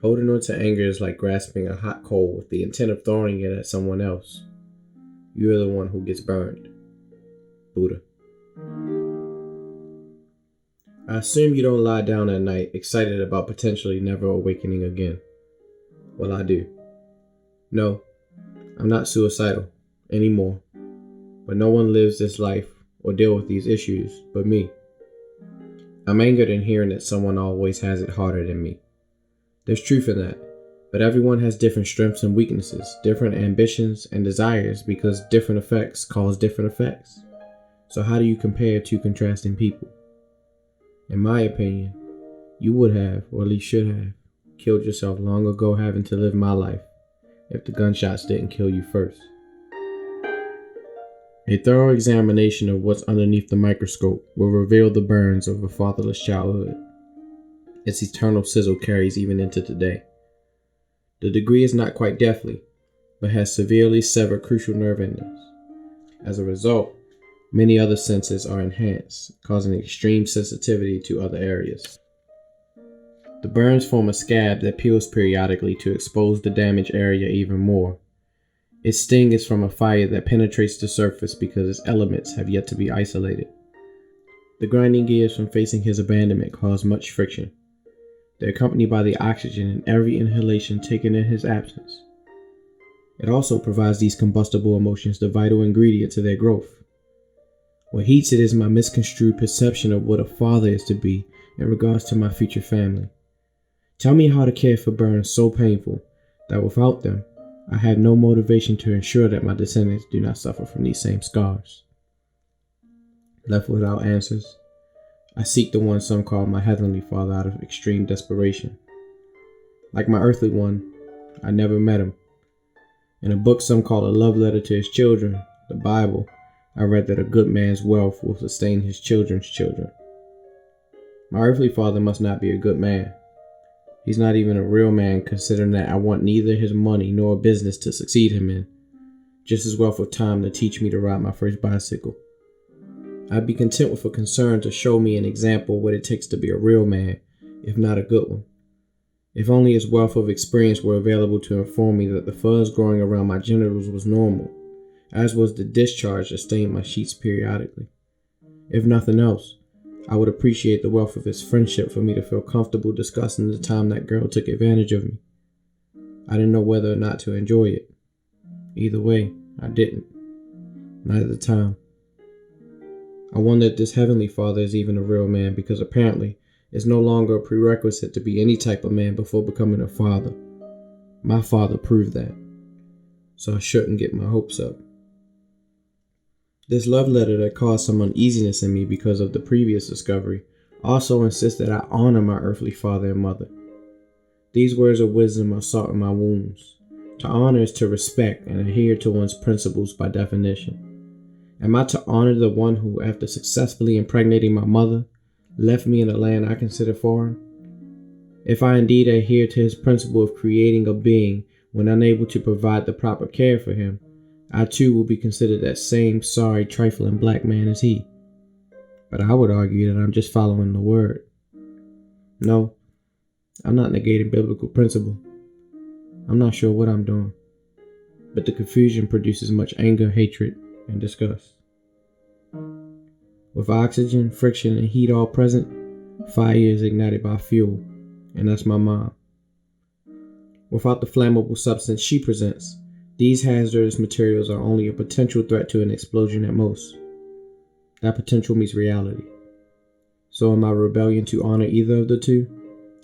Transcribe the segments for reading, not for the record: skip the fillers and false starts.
Holding on to anger is like grasping a hot coal with the intent of throwing it at someone else. You are the one who gets burned. Buddha. I assume you don't lie down at night excited about potentially never awakening again. Well, I do. No, I'm not suicidal anymore. But no one lives this life or deal with these issues but me. I'm angered in hearing that someone always has it harder than me. There's truth in that, but everyone has different strengths and weaknesses, different ambitions and desires because different effects cause different effects. So how do you compare two contrasting people? In my opinion, you would have, or at least should have, killed yourself long ago having to live my life if the gunshots didn't kill you first. A thorough examination of what's underneath the microscope will reveal the burns of a fatherless childhood. Its eternal sizzle carries even into today. The degree is not quite deathly, but has severely severed crucial nerve endings. As a result, many other senses are enhanced, causing extreme sensitivity to other areas. The burns form a scab that peels periodically to expose the damaged area even more. Its sting is from a fire that penetrates the surface because its elements have yet to be isolated. The grinding gears from facing his abandonment cause much friction. They're accompanied by the oxygen in every inhalation taken in his absence. It also provides these combustible emotions the vital ingredient to their growth. What heats it is my misconstrued perception of what a father is to be in regards to my future family. Tell me how to care for burns so painful that without them, I have no motivation to ensure that my descendants do not suffer from these same scars. Left without answers, I seek the one some call my heavenly father out of extreme desperation. Like my earthly one, I never met him. In a book some call a love letter to his children, the Bible, I read that a good man's wealth will sustain his children's children. My earthly father must not be a good man. He's not even a real man, considering that I want neither his money nor business to succeed him in, just his wealth of time to teach me to ride my first bicycle. I'd be content with a concern to show me an example of what it takes to be a real man, if not a good one. If only his wealth of experience were available to inform me that the fuzz growing around my genitals was normal, as was the discharge that stained my sheets periodically. If nothing else, I would appreciate the wealth of his friendship for me to feel comfortable discussing the time that girl took advantage of me. I didn't know whether or not to enjoy it. Either way, I didn't. Not at the time. I wonder if this heavenly father is even a real man because apparently it's no longer a prerequisite to be any type of man before becoming a father. My father proved that. So I shouldn't get my hopes up. This love letter that caused some uneasiness in me because of the previous discovery also insists that I honor my earthly father and mother. These words of wisdom are salt in my wounds. To honor is to respect and adhere to one's principles by definition. Am I to honor the one who, after successfully impregnating my mother, left me in a land I consider foreign? If I indeed adhere to his principle of creating a being when unable to provide the proper care for him, I too will be considered that same sorry, trifling black man as he. But I would argue that I'm just following the word. No, I'm not negating biblical principle. I'm not sure what I'm doing. But the confusion produces much anger, hatred, and disgust. With oxygen, friction, and heat all present, fire is ignited by fuel, and that's my mom. Without the flammable substance she presents, these hazardous materials are only a potential threat to an explosion at most. That potential meets reality. So in my rebellion to honor either of the two,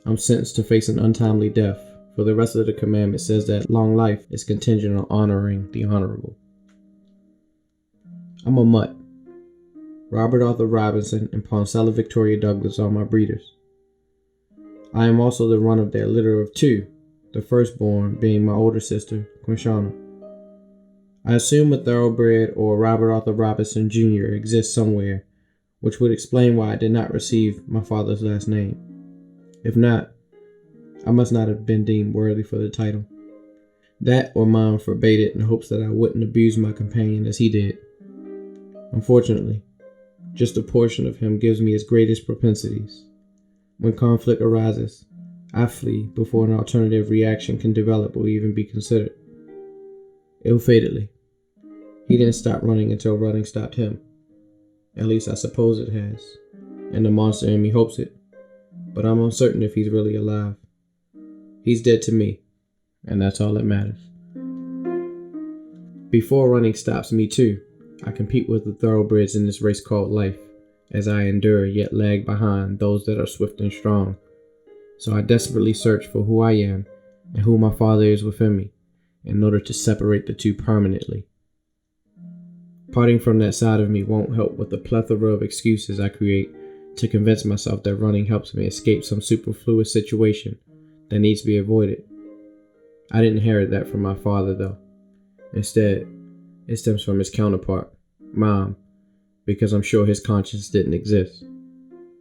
I'm sentenced to face an untimely death, for the rest of the commandment says that long life is contingent on honoring the honorable. I'm a mutt. Robert Arthur Robinson and Poncella Victoria Douglas are my breeders. I am also the run of their litter of two, the firstborn being my older sister, Quinshana. I assume a thoroughbred or Robert Arthur Robinson Jr. exists somewhere, which would explain why I did not receive my father's last name. If not, I must not have been deemed worthy for the title. That or mom forbade it in hopes that I wouldn't abuse my companion as he did. Unfortunately, just a portion of him gives me his greatest propensities. When conflict arises, I flee before an alternative reaction can develop or even be considered. Ill-fatedly, he didn't stop running until running stopped him. At least I suppose it has, and the monster in me hopes it, but I'm uncertain if he's really alive. He's dead to me, and that's all that matters. Before running stops me too, I compete with the thoroughbreds in this race called life, as I endure yet lag behind those that are swift and strong. So I desperately search for who I am and who my Father is within me, in order to separate the two permanently. Parting from that side of me won't help with the plethora of excuses I create to convince myself that running helps me escape some superfluous situation that needs to be avoided. I didn't inherit that from my father, though. Instead, it stems from his counterpart, Mom, because I'm sure his conscience didn't exist.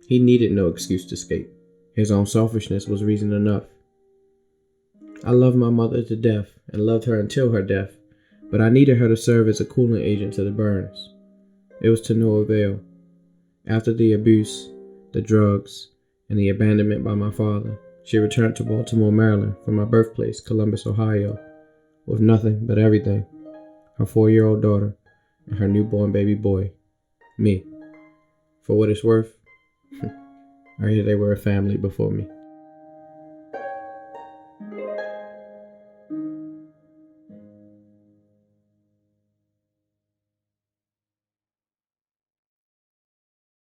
He needed no excuse to escape. His own selfishness was reason enough. I loved my mother to death and loved her until her death, but I needed her to serve as a cooling agent to the burns. It was to no avail. After the abuse, the drugs, and the abandonment by my father, she returned to Baltimore, Maryland, from my birthplace, Columbus, Ohio, with nothing but everything: her 4-year-old daughter and her newborn baby boy, me. For what it's worth, I hear they were a family before me.